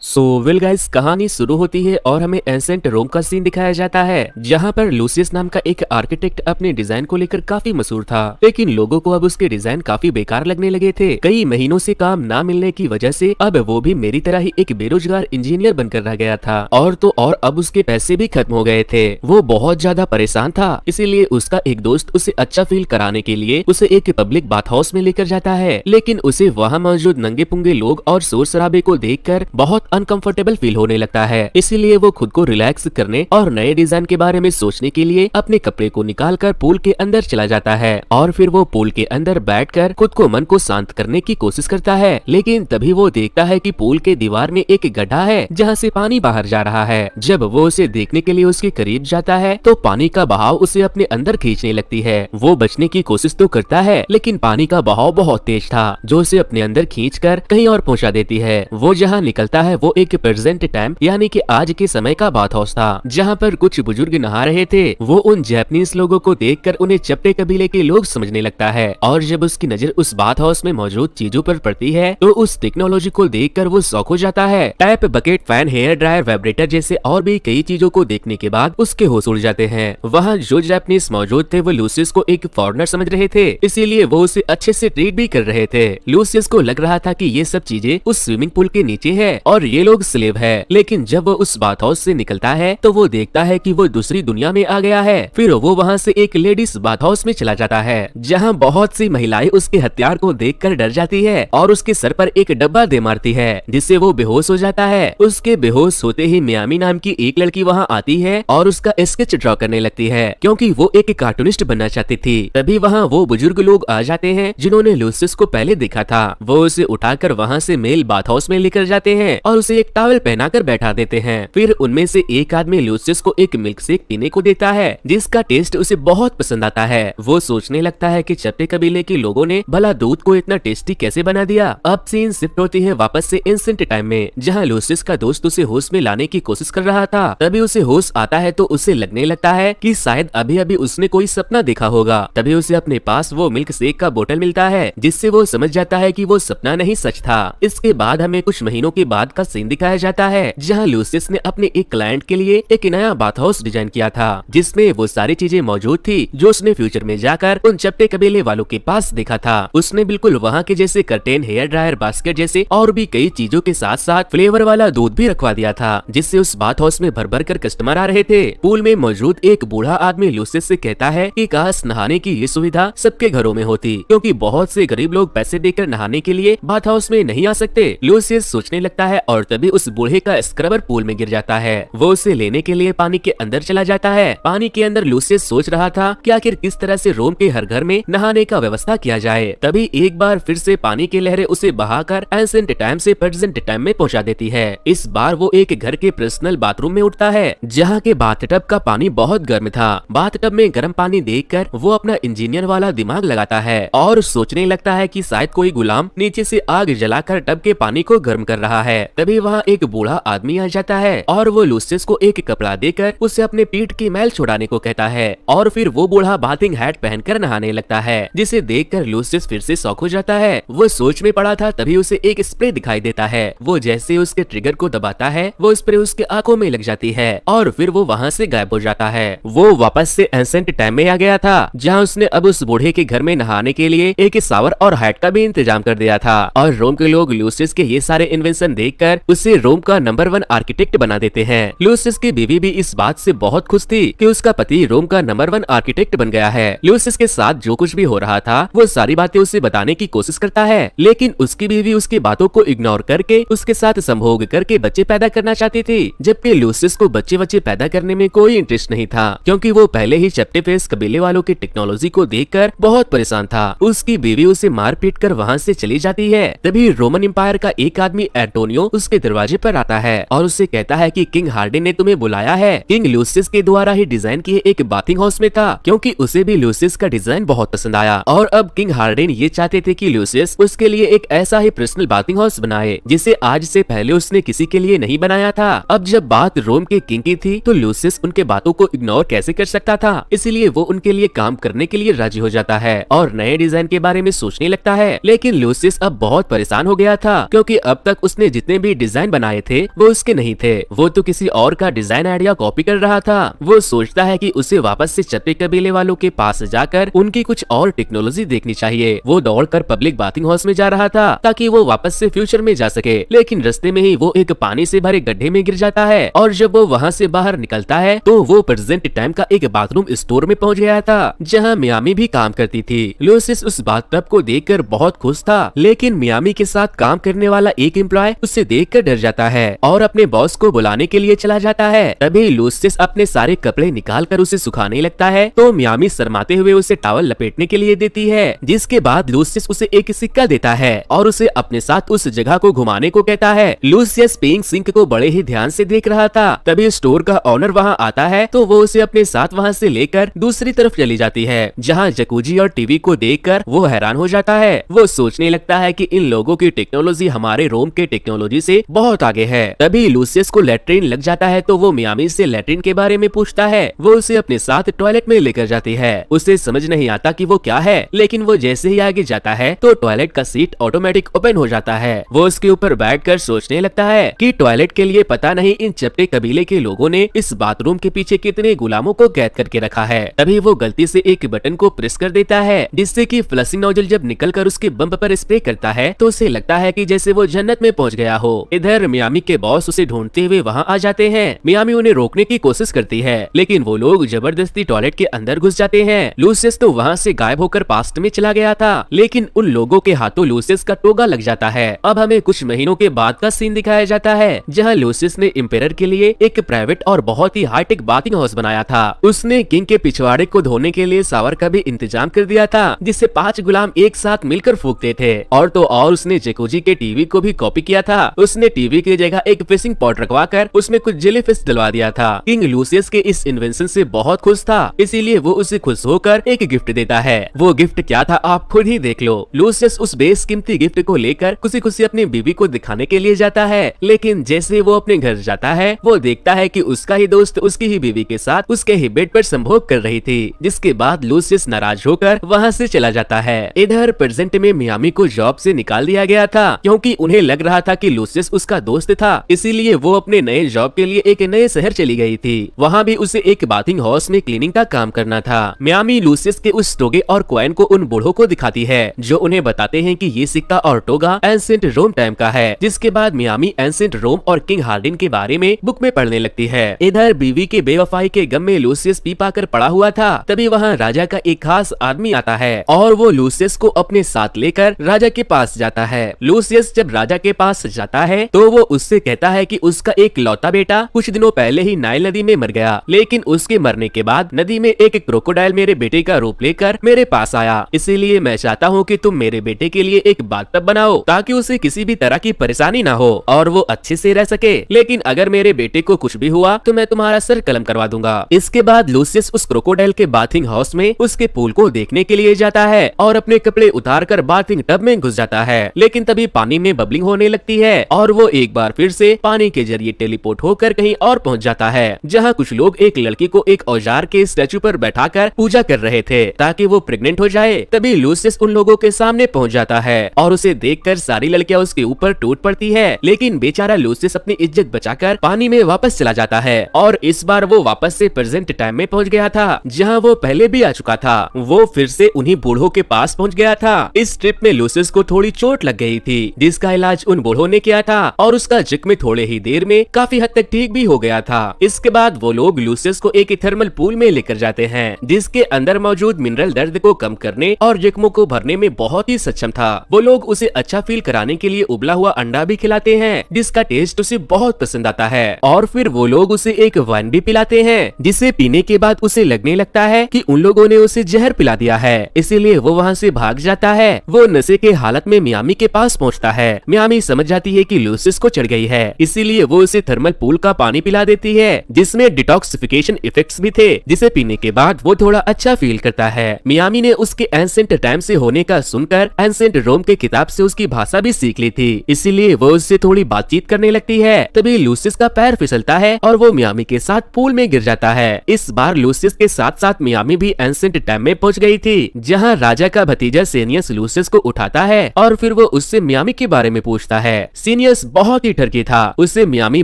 Well guys, कहानी शुरू होती है और हमें एंसेंट रोम का सीन दिखाया जाता है, जहां पर लूसियस नाम का एक आर्किटेक्ट अपने डिजाइन को लेकर काफी मशहूर था। लेकिन लोगों को अब उसके डिजाइन काफी बेकार लगने लगे थे। कई महीनों से काम ना मिलने की वजह से अब वो भी मेरी तरह ही एक बेरोजगार इंजीनियर बनकर रह गया था। और तो और अब उसके पैसे भी खत्म हो गए थे। वो बहुत ज्यादा परेशान था। इसीलिए उसका एक दोस्त उसे अच्छा फील कराने के लिए उसे एक पब्लिक बाथ हाउस में लेकर जाता है। लेकिन उसे वहाँ मौजूद नंगे पुंगे लोग और शोर शराबे को देखकर बहुत अनकंफर्टेबल फील होने लगता है। इसीलिए वो खुद को रिलैक्स करने और नए डिजाइन के बारे में सोचने के लिए अपने कपड़े को निकालकर पूल के अंदर चला जाता है। और फिर वो पूल के अंदर बैठकर खुद को मन को शांत करने की कोशिश करता है। लेकिन तभी वो देखता है कि पूल के दीवार में एक गड्ढा है जहाँ से पानी बाहर जा रहा है। जब वो उसे देखने के लिए उसके करीब जाता है तो पानी का बहाव उसे अपने अंदर खींचने लगती है। वो बचने की कोशिश तो करता है, लेकिन पानी का बहाव बहुत तेज था जो उसे अपने अंदर खींचकर कहीं और पहुंचा देती है। वो जहाँ निकलता है वो एक प्रेजेंट टाइम यानी कि आज के समय का बाथ हाउस था, जहाँ पर कुछ बुजुर्ग नहा रहे थे। वो उन जापानीज लोगों को देखकर उन्हें चपटे कबीले के लोग समझने लगता है। और जब उसकी नजर उस बाथ हाउस में मौजूद चीजों पर पड़ती है तो उस टेक्नोलॉजी को देखकर वो शॉक हो जाता है। Tap, bucket, fan, hair dryer, vibrator जैसे और भी कई चीजों को देखने के बाद उसके होश उड़ जाते हैं। वहाँ जो जापानीज मौजूद थे वो लूसियस को एक फॉरेनर समझ रहे थे, इसीलिए वो उसे अच्छे से ट्रीट भी कर रहे थे। लूसियस को लग रहा था कि ये सब चीजें उस स्विमिंग पूल के नीचे है और ये लोग स्लेव है। लेकिन जब वो उस बाथ हाउस से निकलता है तो वो देखता है कि वो दूसरी दुनिया में आ गया है। फिर वो वहाँ से एक लेडीज बाथ हाउस में चला जाता है, जहाँ बहुत सी महिलाएं उसके हथियार को देखकर डर जाती है और उसके सर पर एक डब्बा दे मारती है, जिससे वो बेहोश हो जाता है। उसके बेहोश होते ही मियामी नाम की एक लड़की वहाँ आती है और उसका स्केच ड्रॉ करने लगती है, क्योंकि वो एक कार्टूनिस्ट बनना चाहती थी। तभी वहाँ वो बुजुर्ग लोग आ जाते हैं जिन्होंने लूसियस को पहले देखा था। वो उसे उठाकर वहाँ से मेल बाथ हाउस में लेकर जाते हैं और उसे एक टॉवल पहनाकर बैठा देते हैं। फिर उनमें से एक आदमी लूसियस को एक मिल्क शेक पीने को देता है, जिसका टेस्ट उसे बहुत पसंद आता है। वो सोचने लगता है कि चपटे कबीले के लोगों ने भला दूध को इतना टेस्टी कैसे बना दिया। अब सीन शिफ्ट होती है वापस से एंसेंट टाइम में, जहाँ लूसियस का दोस्त उसे होश में लाने की कोशिश कर रहा था। तभी उसे होश आता है तो उसे लगने लगता है कि शायद अभी अभी उसने कोई सपना देखा होगा। तभी उसे अपने पास वो मिल्क शेक का बोतल मिलता है, जिससे वो समझ जाता है कि वो सपना नहीं सच था। इसके बाद हमें कुछ महीनों के बाद का सीन दिखाया जाता है, जहाँ लूसियस ने अपने एक क्लाइंट के लिए एक नया बाथ हाउस डिजाइन किया था, जिसमें वो सारी चीजें मौजूद थी जो उसने फ्यूचर में जाकर उन चपटे कबीले वालों के पास देखा था। उसने बिल्कुल वहाँ के जैसे कर्टेन, हेयर ड्रायर, बास्केट जैसे और भी कई चीजों के साथ साथ फ्लेवर वाला दूध भी रखवा दिया था, जिससे उस बाथ हाउस में भर भर कर कस्टमर आ रहे थे। पूल में मौजूद एक बूढ़ा आदमी लूसियस से कहता है कि काश नहाने की ये सुविधा सबके घरों में होती, क्योंकि बहुत से गरीब लोग पैसे देकर नहाने के लिए बाथ हाउस में नहीं आ सकते। लूसियस सोचने लगता है और तभी उस बूढ़े का स्क्रबर पूल में गिर जाता है। वो उसे लेने के लिए पानी के अंदर चला जाता है। पानी के अंदर लूसियस सोच रहा था कि आखिर किस तरह से रोम के हर घर में नहाने का व्यवस्था किया जाए। तभी एक बार फिर से पानी की लहरें उसे बहाकर एंसेंट टाइम से प्रेजेंट टाइम में पहुंचा देती है। इस बार वो एक घर के पर्सनल बाथरूम में उठता है, जहाँ के बाथटब का पानी बहुत गर्म था। बाथटब में गर्म पानी देखकर वो अपना इंजीनियर वाला दिमाग लगाता है और सोचने लगता है कि शायद कोई गुलाम नीचे से आग जलाकर टब के पानी को गर्म कर रहा है। तभी वहाँ एक बूढ़ा आदमी आ जाता है और वो लूसियस को एक कपड़ा देकर उसे अपने पीठ की मैल छुड़ाने को कहता है। और फिर वो बूढ़ा बाथिंग हैट पहनकर नहाने लगता है, जिसे देखकर लूसियस फिर से शॉक हो जाता है। वो सोच में पड़ा था, तभी उसे एक स्प्रे दिखाई देता है। वो जैसे उसके ट्रिगर को दबाता है वो स्प्रे उसके आंखों में लग जाती है और फिर वो वहाँ से गायब हो जाता है। वो वापस से एंसेंट टाइम में आ गया था, जहाँ उसने अब उस बूढ़े के घर में नहाने के लिए एक शावर और हैट का भी इंतजाम कर दिया था। और रोम के लोग लूसियस के ये सारे इन्वेंशन देखकर उसे रोम का नंबर 1 आर्किटेक्ट बना देते हैं। लूसियस की बीवी भी इस बात से बहुत खुश थी कि उसका पति रोम का नंबर 1 आर्किटेक्ट बन गया है। लूसियस के साथ जो कुछ भी हो रहा था वो सारी बातें उसे बताने की कोशिश करता है, लेकिन उसकी बीवी उसकी बातों को इग्नोर करके उसके साथ संभोग करके बच्चे पैदा करना चाहती थी। जबकि लूसियस को बच्चे पैदा करने में कोई इंटरेस्ट नहीं था, क्योंकि वो पहले ही चपटे फेस कबीले वालों की टेक्नोलॉजी को देखकर बहुत परेशान था। उसकी बीवी उसे मार पीट कर वहाँ से चली जाती है। तभी रोमन एम्पायर का एक आदमी एंटोनियो उसके दरवाजे पर आता है और उससे कहता है कि किंग हार्डिन ने तुम्हें बुलाया है। किंग लूसियस के द्वारा ही डिजाइन किए एक बाथिंग हाउस में था, क्योंकि उसे भी लूसियस का डिजाइन बहुत पसंद आया। और अब किंग हार्डिन ये चाहते थे कि लूसियस उसके लिए एक ऐसा ही पर्सनल बाथिंग हाउस बनाए, जिसे आज से पहले उसने किसी के लिए नहीं बनाया था। अब जब बात रोम के किंग की थी तो लूसियस उनके बातों को इग्नोर कैसे कर सकता था, इसीलिए वो उनके लिए काम करने के लिए राजी हो जाता है और नए डिजाइन के बारे में सोचने लगता है। लेकिन लूसियस अब बहुत परेशान हो गया था, क्योंकि अब तक उसने जितने भी ये डिजाइन बनाए थे वो उसके नहीं थे, वो तो किसी और का डिजाइन आइडिया कॉपी कर रहा था। वो सोचता है कि उसे वापस से चप्पे कबीले वालों के पास जाकर उनकी कुछ और टेक्नोलॉजी देखनी चाहिए। वो दौड़कर पब्लिक बाथिंग हाउस में जा रहा था ताकि वो वापस से फ्यूचर में जा सके, लेकिन रास्ते में ही वो एक पानी से भरे गड्ढे में गिर जाता है और जब वो वहाँ से बाहर निकलता है तो वो प्रेजेंट टाइम का एक बाथरूम स्टोर में पहुँच गया था जहाँ मियामी भी काम करती थी। लूसियस उस बाथटब को देखकर बहुत खुश था, लेकिन मियामी के साथ काम करने वाला एक एम्प्लॉय उसे देखकर डर जाता है और अपने बॉस को बुलाने के लिए चला जाता है। तभी लूसियस अपने सारे कपड़े निकाल कर उसे सुखाने लगता है तो मियामी शर्माते हुए उसे टॉवल लपेटने के लिए देती है, जिसके बाद लूसियस उसे एक सिक्का देता है और उसे अपने साथ उस जगह को घुमाने को कहता है। लूसियस पेइंग सिंक को बड़े ही ध्यान से देख रहा था। तभी स्टोर का ऑनर वहाँ आता है तो वो उसे अपने साथ वहाँ से लेकर दूसरी तरफ चली जाती है जहाँ जकूजी और टीवी को देखकर वो हैरान हो जाता है। वो सोचने लगता है कि इन लोगों की टेक्नोलॉजी हमारे रोम के टेक्नोलॉजी से बहुत आगे है। तभी लूसियस को लैट्रिन लग जाता है तो वो मियामी से लैट्रिन के बारे में पूछता है। वो उसे अपने साथ टॉयलेट में लेकर जाती है। उसे समझ नहीं आता कि वो क्या है, लेकिन वो जैसे ही आगे जाता है तो टॉयलेट का सीट ऑटोमेटिक ओपन हो जाता है। वो उसके ऊपर बैठकर सोचने लगता है कि टॉयलेट के लिए पता नहीं इन चपटे कबीले के लोगों ने इस बाथरूम के पीछे कितने गुलामों को कैद करके रखा है। तभी वो गलती से एक बटन को प्रेस कर देता है जिससे कि फ्लशिंग नोजल जब निकलकर उसके बम्प पर स्प्रे करता है तो उसे लगता है कि जैसे वो जन्नत में पहुंच गया हो। इधर मियामी के बॉस उसे ढूंढते हुए वहां आ जाते हैं। मियामी उन्हें रोकने की कोशिश करती है, लेकिन वो लोग जबरदस्ती टॉयलेट के अंदर घुस जाते हैं। लूसियस तो वहां से गायब होकर पास्ट में चला गया था, लेकिन उन लोगों के हाथों लूसियस का टोगा लग जाता है। अब हमें कुछ महीनों के बाद का सीन दिखाया जाता है जहाँ लूसियस ने इम्पेरर के लिए एक प्राइवेट और बहुत ही हाईटेक बाथिंग हाउस बनाया था। उसने किंग के पिछवाड़े को धोने के लिए शावर का भी इंतजाम कर दिया था जिससे 5 गुलाम एक साथ मिलकर फूकते थे। और तो और उसने जकूजी के टीवी को भी कॉपी किया था। उसने टीवी की जगह एक फिशिंग पॉट रखवा कर उसमें कुछ जेलीफिश डलवा दिया था। किंग लूसियस के इस इन्वेंशन से बहुत खुश था, इसीलिए वो उसे खुश होकर एक गिफ्ट देता है। वो गिफ्ट क्या था आप खुद ही देख लो। लूसियस उस बेशकीमती गिफ्ट को लेकर खुशी खुशी अपनी बीवी को दिखाने के लिए जाता है, लेकिन जैसे वो अपने घर जाता है वो देखता है कि उसका ही दोस्त उसकी ही बीवी के साथ उसके ही बेड पर संभोग कर रही थी, जिसके बाद लूसियस नाराज होकर वहाँ से चला जाता है। इधर प्रेजेंट में मियामी को जॉब से निकाल दिया गया था क्योंकि उन्हें लग रहा था कि लूसियस उसका दोस्त था, इसीलिए वो अपने नए जॉब के लिए एक नए शहर चली गई थी। वहाँ भी उसे एक बाथिंग हाउस में क्लीनिंग का काम करना था। मियामी लूसियस के उस टोगे और कॉइन को उन बूढ़ों को दिखाती है जो उन्हें बताते हैं कि ये सिक्का और टोगा एंशिएंट रोम टाइम का है। जिसके बाद मियामी एंशिएंट रोम और किंग हार्डिन के बारे में बुक में पढ़ने लगती है। इधर बीवी के बेवफाई के गम में लूसियस पी पाकर पड़ा हुआ था। तभी वहाँ राजा का एक खास आदमी आता है और वो लूसियस को अपने साथ लेकर राजा के पास जाता है। लूसियस जब राजा के पास जाता है तो वो उससे कहता है कि उसका एक लौता बेटा कुछ दिनों पहले ही नाइल नदी में मर गया, लेकिन उसके मरने के बाद नदी में एक क्रोकोडाइल मेरे बेटे का रूप लेकर मेरे पास आया। इसीलिए मैं चाहता हूँ कि तुम मेरे बेटे के लिए एक बाथटब बनाओ ताकि उसे किसी भी तरह की परेशानी ना हो और वो अच्छे से रह सके, लेकिन अगर मेरे बेटे को कुछ भी हुआ तो मैं तुम्हारा सर कलम करवा दूंगा। इसके बाद लूसियस उस क्रोकोडाइल के बाथिंग हाउस में उसके पूल को देखने के लिए जाता है और अपने कपड़े उतारकर बाथिंग टब में घुस जाता है, लेकिन तभी पानी में बबलिंग होने लगती है और वो एक बार फिर से पानी के जरिए टेलीपोर्ट होकर कहीं और पहुंच जाता है जहां कुछ लोग एक लड़की को एक औजार के स्टैचू पर बैठाकर पूजा कर रहे थे ताकि वो प्रेग्नेंट हो जाए। तभी लूसियस उन लोगों के सामने पहुंच जाता है और उसे देखकर सारी लड़कियां उसके ऊपर टूट पड़ती है, लेकिन बेचारा लूसियस अपनी इज्जत बचाकर पानी में वापस चला जाता है और इस बार वो वापस से प्रेजेंट टाइम में पहुंच गया था जहां वो पहले भी आ चुका था। वो फिर से उन्हीं बूढ़ों के पास पहुंच गया था। इस ट्रिप में लूसियस को थोड़ी चोट लग गई थी जिसका इलाज उन बूढ़ों ने किया था और उसका जख्म थोड़े ही देर में काफी हद तक ठीक भी हो गया था। इसके बाद वो लोग लूसियस को एक थर्मल पूल में लेकर जाते हैं जिसके अंदर मौजूद मिनरल दर्द को कम करने और जख्मों को भरने में बहुत ही सक्षम था। वो लोग उसे अच्छा फील कराने के लिए उबला हुआ अंडा भी खिलाते हैं जिसका टेस्ट उसे बहुत पसंद आता है और फिर वो लोग उसे एक वाइन भी पिलाते हैं जिसे पीने के बाद उसे लगने लगता है कि उन लोगों ने उसे जहर पिला दिया है, इसीलिए वो वहाँ से भाग जाता है। वो नशे के हालत में मियामी के पास पहुँचता है। मियामी समझ जाती है कि लूसियस को चढ़ गई है, इसीलिए वो उसे थर्मल पूल का पानी पिला देती है जिसमें डिटॉक्सिफिकेशन इफेक्ट्स भी थे, जिसे पीने के बाद वो थोड़ा अच्छा फील करता है। मियामी ने उसके एंशिएंट टाइम से होने का सुनकर एंशिएंट रोम के किताब से उसकी भाषा भी सीख ली थी, इसीलिए वो उससे थोड़ी बातचीत करने लगती है। तभी लूसियस का पैर फिसलता है और वो मियामी के साथ पूल में गिर जाता है। इस बार लूसियस के साथ साथ मियामी भी एंशिएंट टाइम में पहुंच गई थी जहां राजा का भतीजा सेनियस लूसियस को उठाता है और फिर वो उससे मियामी के बारे में पूछता है। सीनियस बहुत ही ठरकी था। उसे मियामी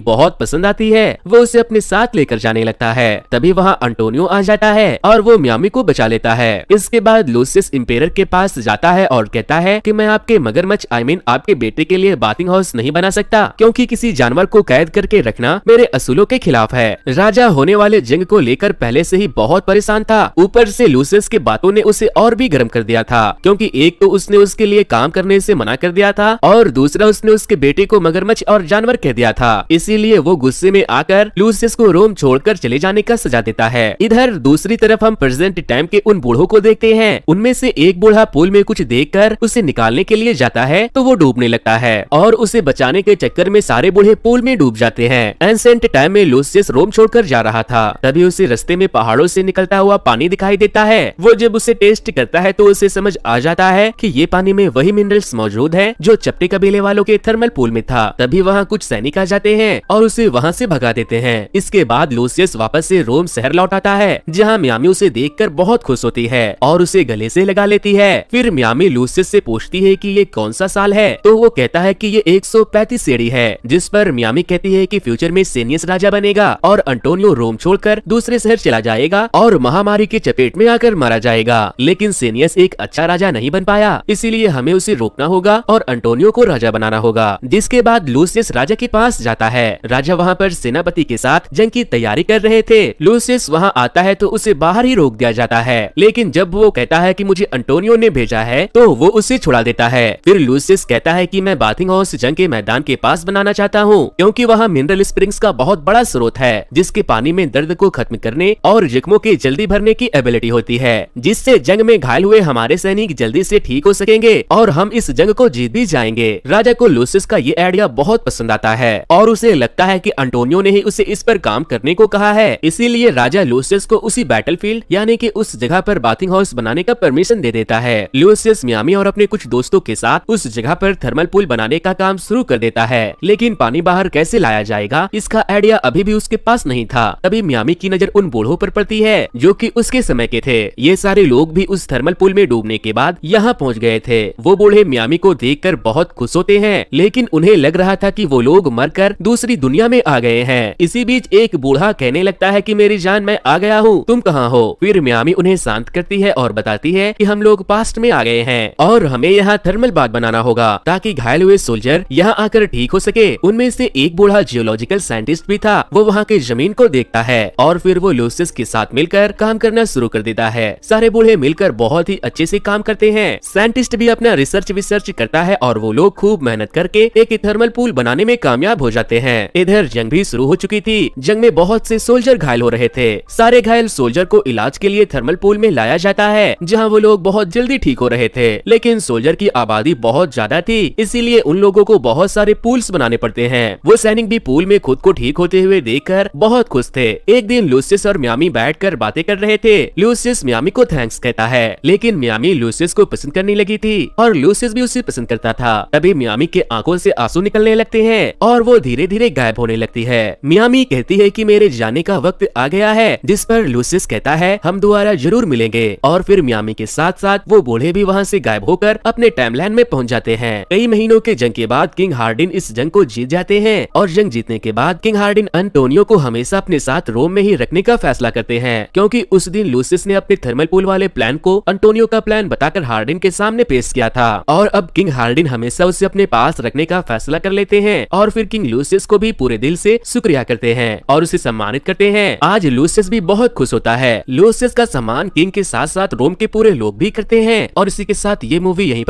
बहुत पसंद आती है, वो उसे अपने साथ लेकर जाने लगता है। तभी वहाँ अंटोनियो आ जाता है और वो मियामी को बचा लेता है। इसके बाद लूसियस इम्पेरर के पास जाता है और कहता है कि मैं आपके मगरमच्छ आपके बेटे के लिए बाथिंग हाउस नहीं बना सकता, क्योंकि किसी जानवर को कैद करके रखना मेरे असूलों के खिलाफ है। राजा होने वाले जंग को लेकर पहले से ही बहुत परेशान था, ऊपर से लूसियस की बातों ने उसे और भी गर्म कर दिया था, क्योंकि एक तो उसने उसके लिए काम करने से मना कर दिया था और दूसरा उसने उसके बेटे को मगरमच्छ और जानवर कह दिया था। इसीलिए वो गुस्से में आकर लूसियस को रोम छोड़कर चले जाने का सजा देता है। इधर दूसरी तरफ हम प्रेजेंट टाइम के उन बूढ़ों को देखते हैं। उनमें से एक बूढ़ा पूल में कुछ देखकर उसे निकालने के लिए जाता है तो वो डूबने लगता है और उसे बचाने के चक्कर में सारे बूढ़े पूल में डूब जाते हैं। एंसेंट टाइम में लूसियस रोम छोड़कर जा रहा था, तभी उसे रास्ते में पहाड़ों से निकलता हुआ पानी दिखाई देता है। वो जब उसे टेस्ट करता है तो उसे समझ आ जाता है कि ये पानी में वही मिनरल्स मौजूद है जो चपटे कबीले वालों के थर्मल पूल में था। तभी वहाँ कुछ सैनिक आ जाते हैं और उसे वहाँ से भगा देते हैं। इसके बाद लूसियस वापस से रोम शहर लौट आता है, जहाँ मियामी उसे देखकर बहुत खुश होती है और उसे गले से लगा लेती है। फिर मियामी लूसियस से पूछती है कि ये कौन सा साल है, तो वो कहता है कि ये 135 सेड़ी है, जिस पर मियामी कहती है कि फ्यूचर में सेनियस राजा बनेगा और अंटोनियो रोम छोड़कर दूसरे शहर चला जाएगा और महामारी के चपेट में आकर मारा जाएगा। लेकिन सेनियस एक अच्छा राजा नहीं बन पाया, इसीलिए हमें उसे रोकना होगा और अंटोनियो को राजा बनाना होगा। जिसके बाद लूसियस राजा के पास जाता है। राजा वहाँ पर सेनापति के साथ जंग की तैयारी कर रहे थे। लूसियस वहाँ आता है तो उसे बाहर ही रोक दिया जाता है, लेकिन जब वो कहता है कि मुझे अंटोनियो ने भेजा है तो वो उसे छुड़ा देता है। फिर लूसियस कहता है कि मैं बाथिंग हाउस जंग के मैदान के पास बनाना चाहता हूँ, क्योंकि वहाँ मिनरल स्प्रिंग्स का बहुत बड़ा स्रोत है, जिसके पानी में दर्द को खत्म करने और जख्मों के जल्दी भरने की एबिलिटी होती है, जिससे जंग में घायल हुए हमारे सैनिक जल्दी से ठीक हो सकेंगे और हम इस जंग को जीत भी जाएंगे। राजा को लूसियस का ये आइडिया बहुत पसंद आता है और उसे लगता है कि अंटोनियो ने ही उसे इस पर काम करने को कहा है, इसीलिए राजा लूसियस को उसी बैटलफील्ड यानी कि उस जगह पर बाथिंग हाउस बनाने का परमिशन दे देता है। लूसियस मियामी और अपने कुछ दोस्तों के साथ उस जगह पर थर्मल पूल बनाने का काम शुरू कर देता है, लेकिन पानी बाहर कैसे लाया जाएगा इसका आइडिया अभी भी उसके पास नहीं था। तभी मियामी की नजर उन बूढ़ों पर पड़ती है जो कि उसके समय के थे। ये सारे लोग भी उस थर्मल पूल में डूबने के बाद यहाँ पहुँच गए थे। वो बूढ़े मियामी को देखकर बहुत खुश होते हैं, लेकिन उन्हें लग रहा था कि वो लोग मरकर दूसरी दुनिया में आ गए हैं। इसी बीच एक बूढ़ा कहने लगता है कि मेरी जान, मैं आ गया हूँ, तुम कहाँ हो? फिर मियामी उन्हें शांत करती है और बताती है कि हम लोग पास्ट में आ गए हैं और हमें यहाँ थर्मल बाथ बनाना होगा ताकि घायल हुए सोल्जर यहाँ आकर ठीक हो सके। उनमें से एक बूढ़ा जियोलॉजिकल साइंटिस्ट भी था। वो वहाँ की जमीन को देखता है और फिर वो लूसियस के साथ मिलकर काम करना शुरू कर देता है। सारे बूढ़े मिलकर बहुत ही अच्छे से काम करते हैं। साइंटिस्ट भी अपना रिसर्च करता है और वो लोग खूब मेहनत करके एक थर्मल पूल बनाने में कामयाब हो जाते हैं। इधर जंग भी शुरू हो चुकी थी। जंग में बहुत से सोल्जर घायल हो रहे थे। सारे घायल सोल्जर को इलाज के लिए थर्मल पूल में लाया जाता है, जहां वो लोग बहुत जल्दी ठीक हो रहे थे, लेकिन सोल्जर की आबादी बहुत ज्यादा थी, इसीलिए उन लोगों को बहुत सारे पूल्स बनाने पड़ते हैं। वो सैनिक भी पूल में खुद को ठीक होते हुए देखकर बहुत खुश थे। एक दिन लूसियस और मियामी बैठकर बातें कर रहे थे। लूसियस मियामी को थैंक्स कहता है, लेकिन मियामी लूसियस को पसंद करने लगी थी और लूसियस भी उसे पसंद करता था। तभी मियामी के आंखों से आंसू निकलने लगते हैं और वो धीरे धीरे गायब होने लगती है। मियामी कहती है कि मेरे जाने का वक्त आ गया है, जिस पर लूसियस कहता है हम दोबारा जरूर मिलेंगे। और फिर मियामी के साथ साथ वो बूढ़े भी वहाँ से गायब होकर अपने टाइमलाइन में पहुँच जाते हैं। कई महीनों के जंग के बाद किंग हार्डिन इस जंग को जीत जाते हैं और जंग जीतने के बाद किंग हार्डिन अंटोनियो को हमेशा अपने साथ रोम में ही रखने का फैसला करते हैं, क्योंकि उस दिन लूसियस ने अपने थर्मल पूल वाले प्लान को अंटोनियो का प्लान बताकर हार्डिन के सामने पेश किया था और अब किंग हार्डिन हमेशा उसे अपने पास रखने का फैसला कर लेते हैं और फिर किंग लूसियस को भी पूरे दिल से शुक्रिया करते हैं और उसे सम्मानित करते हैं। आज लूसियस भी बहुत खुश होता है। लूसियस का सम्मान किंग के साथ साथ रोम के पूरे लोग भी करते हैं और इसी के साथ ये मूवी यहीं पर